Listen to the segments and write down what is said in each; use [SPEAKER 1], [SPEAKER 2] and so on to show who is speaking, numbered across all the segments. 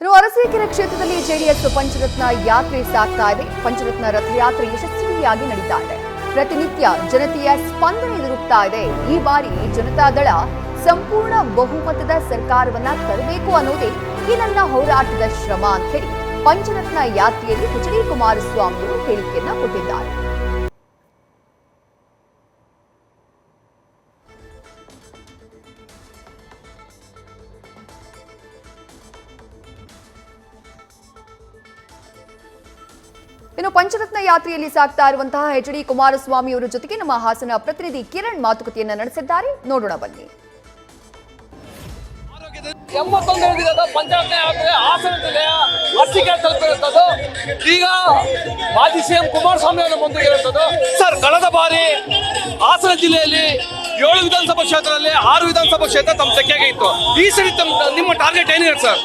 [SPEAKER 1] ಇನ್ನು ಅರಸೀಕೆರೆ ಕ್ಷೇತ್ರದಲ್ಲಿ ಜೆಡಿಎಸ್ ಪಂಚರತ್ನ ಯಾತ್ರೆ ಸಾಗ್ತಾ ಇದೆ. ಪಂಚರತ್ನ ರಥಯಾತ್ರೆ ಯಶಸ್ವಿಯಾಗಿ ನಡೀತಾ ಇದೆ. ಪ್ರತಿನಿತ್ಯ ಜನತೆಯ ಸ್ಪಂದನೆ ಎದುರುತ್ತಾ ಇದೆ. ಈ ಬಾರಿ ಜನತಾದಳ ಸಂಪೂರ್ಣ ಬಹುಮತದ ಸರ್ಕಾರವನ್ನ ತರಬೇಕು ಅನ್ನೋದೇ ಈ ನನ್ನ ಹೋರಾಟದ ಶ್ರಮ ಅಂತ ಹೇಳಿ ಪಂಚರತ್ನ ಯಾತ್ರೆಯಲ್ಲಿ ಎಚ್.ಡಿ. ಕುಮಾರಸ್ವಾಮಿ ಅವರು ಹೇಳಿಕೆಯನ್ನ ಕೊಟ್ಟಿದ್ದಾರೆ. ಇನ್ನು ಪಂಚರತ್ನ ಯಾತ್ರೆಯಲ್ಲಿ ಸಾಗ್ತಾ ಇರುವಂತಹ ಎಚ್.ಡಿ. ಕುಮಾರಸ್ವಾಮಿ ಅವರ ಜೊತೆಗೆ ನಮ್ಮ ಹಾಸನ ಪ್ರತಿನಿಧಿ ಕಿರಣ್ ಮಾತುಕತೆಯನ್ನ ನಡೆಸಿದ್ದಾರೆ. ನೋಡೋಣ ಬನ್ನಿ.
[SPEAKER 2] ಪಂಚರತ್ನ ಯಾತ್ರೆ ಹಾಸನ ಜಿಲ್ಲೆಯ ಅರಸೀಕೆರೆ ತಲುಪಿರುತ್ತದೆ. ಈಗ ಮಾಜಿ ಸಿಎಂ ಕುಮಾರಸ್ವಾಮಿ ಅವರ ಮುಂದೆ ಇರುತ್ತದೆ. ಸರ್, ಕಳೆದ ಬಾರಿ ಹಾಸನ ಜಿಲ್ಲೆಯಲ್ಲಿ 7 ವಿಧಾನಸಭಾ ಕ್ಷೇತ್ರದಲ್ಲಿ 6 ವಿಧಾನಸಭಾ ಕ್ಷೇತ್ರ ತಮ್ಮ ತೆಕ್ಕೆಗೆ ಇತ್ತು. ಈ ಸರಿ ನಿಮ್ಮ ಟಾರ್ಗೆಟ್ ಏನಿದೆ ಸರ್?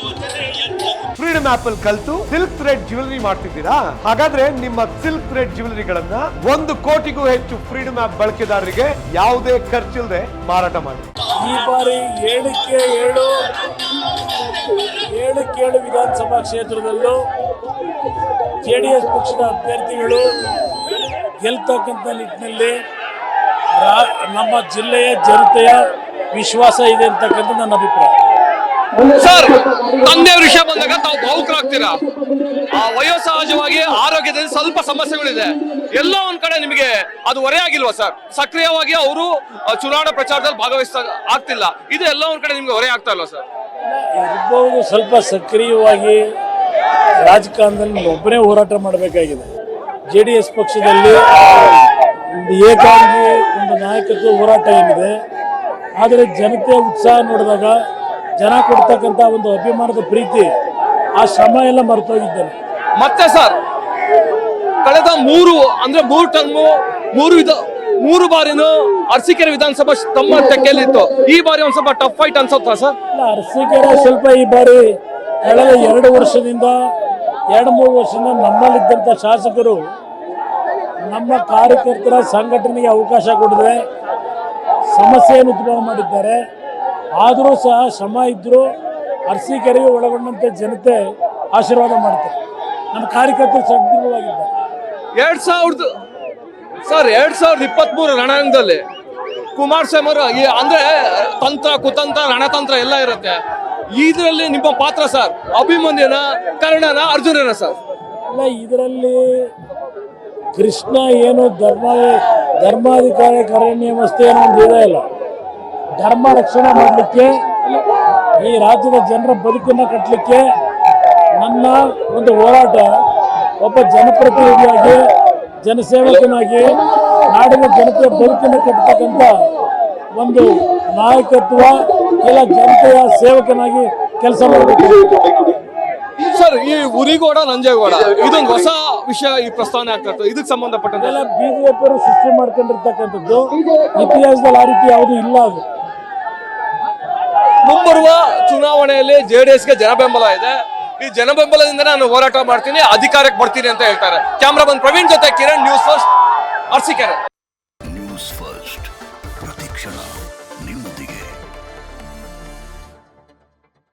[SPEAKER 3] ಫ್ರೀಡಮ್ ಆಪ್ ಅಲ್ಲಿ ಕಲ್ತು ಸಿಲ್ಕ್ ಥ್ರೆಡ್ ಜ್ಯುವೆಲರಿ ಮಾಡ್ತಿದ್ದೀರಾ? ಹಾಗಾದ್ರೆ ನಿಮ್ಮ ಸಿಲ್ಕ್ ಥ್ರೆಡ್ ಜ್ಯುವೆಲರಿಗಳನ್ನ 1 ಕೋಟಿಗೂ ಹೆಚ್ಚು ಫ್ರೀಡಮ್ ಆಪ್ ಬಳಕೆದಾರರಿಗೆ ಯಾವುದೇ ಖರ್ಚಿಲ್ಲದೆ ಮಾರಾಟ ಮಾಡಿ.
[SPEAKER 4] ಈ ಬಾರಿ 7 ವಿಧಾನಸಭಾ ಕ್ಷೇತ್ರದಲ್ಲೂ ಜೆಡಿಎಸ್ ಪಕ್ಷದ ಅಭ್ಯರ್ಥಿಗಳು ಗೆಲ್ತಕ್ಕಂಥ ನಿಟ್ಟಿನಲ್ಲಿ ನಮ್ಮ ಜಿಲ್ಲೆಯ ಜನತೆಯ ವಿಶ್ವಾಸ ಇದೆ ಅಂತಕ್ಕಂಥ ನನ್ನ ಅಭಿಪ್ರಾಯ.
[SPEAKER 2] ಸರ್, ತಂದೆಯವ್ರ ವಿಷಯ ಬಂದಾಗ ತಾವು ಭಾವುಕರಾಗ್ತೀರಾ. ವಯೋಸಹಜವಾಗಿ ಆರೋಗ್ಯದಲ್ಲಿ ಸ್ವಲ್ಪ ಸಮಸ್ಯೆಗಳಿದೆ. ಎಲ್ಲೋ ಒಂದ್ ಕಡೆ ನಿಮಗೆ ಅದು ಹೊರೆಯಾಗಿಲ್ವಾ ಸರ್? ಸಕ್ರಿಯವಾಗಿ ಅವರು ಚುನಾವಣಾ ಪ್ರಚಾರದಲ್ಲಿ ಭಾಗವಹಿಸ್ತಾ ಆಗ್ತಿಲ್ಲ, ಇದು ಎಲ್ಲ ಒಂದ್ ಕಡೆ ನಿಮ್ಗೆ ಹೊರೆ ಆಗ್ತಾ ಇಲ್ವಾ ಸರ್?
[SPEAKER 4] ಇರ್ಬೋದು, ಸ್ವಲ್ಪ ಸಕ್ರಿಯವಾಗಿ ರಾಜಕಾರಣದಲ್ಲಿ ಒಬ್ಬನೇ ಹೋರಾಟ ಮಾಡಬೇಕಾಗಿದೆ. ಜೆಡಿಎಸ್ ಪಕ್ಷದಲ್ಲಿ ಒಂದು ಏಕಾಂಗಿ ಒಂದು ನಾಯಕತ್ವ ಹೋರಾಟ ಏನಿದೆ, ಆದರೆ ಜನತೆಯ ಉತ್ಸಾಹ ನೋಡಿದಾಗ ಜನ ಕೊಡ್ತಕ್ಕಂಥ ಒಂದು ಅಭಿಮಾನದ ಪ್ರೀತಿ, ಆ ಶ್ರಮ ಎಲ್ಲ ಮರೆತೋಗಿದ್ದೇನೆ.
[SPEAKER 2] ಮತ್ತೆ ಸರ್, ಕಳೆದ 3 ಟರ್ಮು 3 ಬಾರಿನೂ ಅರಸೀಕೆರೆ ವಿಧಾನಸಭಾ ತಮ್ಮ ತೆಕ್ಕೆಯಲ್ಲಿತ್ತು. ಈ ಬಾರಿ ಒಂದ್ ಸ್ವಲ್ಪ ಟಫ್ ಫೈಟ್ ಅನ್ಸುತ್ತಾ ಸರ್?
[SPEAKER 4] ಅರಸೀಕೆರೆ ಸ್ವಲ್ಪ ಈ ಬಾರಿ ಕಳೆದ 2 ವರ್ಷದಿಂದ 2-3 ವರ್ಷದಿಂದ ನಮ್ಮಲ್ಲಿದ್ದಂಥ ಶಾಸಕರು ನಮ್ಮ ಕಾರ್ಯಕರ್ತರ ಸಂಘಟನೆಗೆ ಅವಕಾಶ ಕೊಡದೆ ಸಮಸ್ಯೆಯನ್ನು ಉದ್ಭವ ಮಾಡಿದ್ದಾರೆ. ಆದರೂ ಸಹ ಶ್ರಮ ಇದ್ದರೂ ಅರಸೀಕೆರೆಗೆ ಒಳಗೊಂಡಂತೆ ಜನತೆ ಆಶೀರ್ವಾದ ಮಾಡ್ತಾರೆ. ನಮ್ಮ ಕಾರ್ಯಕರ್ತರು ಸದೃಢವಾಗಿದ್ದಾರೆ.
[SPEAKER 2] 2023 ರಣರಂಗದಲ್ಲಿ ಕುಮಾರಸ್ವಾಮಿ ಅವರು ಅಂದ್ರೆ ತಂತ್ರ ಕುತಂತ್ರ ರಣತಂತ್ರ ಎಲ್ಲ ಇರುತ್ತೆ. ಇದರಲ್ಲಿ ನಿಮ್ಮ ಪಾತ್ರ ಸರ್, ಅಭಿಮನ್ಯುನ, ಕರ್ಣನ, ಅರ್ಜುನನ ಸರ್?
[SPEAKER 4] ಅಲ್ಲ, ಇದರಲ್ಲಿ ಕೃಷ್ಣ ಏನು ಧರ್ಮಾಧಿಕಾರಿ ಕರಣ್ಯವಸ್ಥೆ ಏನೋ ಒಂದು ಇದೆ ಅಲ್ಲ, ಧರ್ಮ ರಕ್ಷಣೆ ಮಾಡಲಿಕ್ಕೆ, ಈ ರಾಜ್ಯದ ಜನರ ಬದುಕನ್ನು ಕಟ್ಟಲಿಕ್ಕೆ ನನ್ನ ಒಂದು ಹೋರಾಟ ಒಬ್ಬ ಜನಪ್ರತಿನಿಧಿಯಾಗಿ, ಜನಸೇವಕನಾಗಿ ನಾಡಿನ ಜನತೆಯ ಬದುಕನ್ನು ಕಟ್ಟತಕ್ಕಂಥ ಒಂದು ನಾಯಕತ್ವ, ಇಲ್ಲ ಜನತೆಯ ಸೇವಕನಾಗಿ ಕೆಲಸ ಮಾಡಬೇಕು
[SPEAKER 2] ಸರ್. ಈ ಉರಿಗೋಡ ನಂಜೇಗೌಡ ಇದೊಂದು ಹೊಸ ವಿಷಯ ಈ ಪ್ರಸ್ತಾವನೆ ಆಗ್ತಾ ಇತ್ತು. ಇದಕ್ಕೆ ಸಂಬಂಧಪಟ್ಟಂತೆ
[SPEAKER 4] ಬಿಜೆಪಿಯವರು ಸೃಷ್ಟಿ ಮಾಡ್ಕೊಂಡಿರ್ತಕ್ಕಂಥದ್ದು, ಇತಿಹಾಸದಲ್ಲಿ ಆ ರೀತಿ ಯಾವುದೂ ಇಲ್ಲ. ಅದು
[SPEAKER 2] ಮುಂಬರುವ ಚುನಾವಣೆಯಲ್ಲಿ ಜೆಡಿಎಸ್ಗೆ ಜನಬೆಂಬಲ ಇದೆ. ಈ ಜನಬೆಂಬಲದಿಂದ ನಾನು ಹೋರಾಟ ಮಾಡ್ತೀನಿ, ಅಧಿಕಾರಕ್ಕೆ ಬರ್ತೀನಿ ಅಂತ ಹೇಳ್ತಾರೆ. ಕ್ಯಾಮ್ರಾಮನ್ ಪ್ರವೀಣ್ ಜೊತೆ ಕಿರಣ್, ನ್ಯೂಸ್ ಫಸ್ಟ್, ಅರಸೀಕೆರೆ.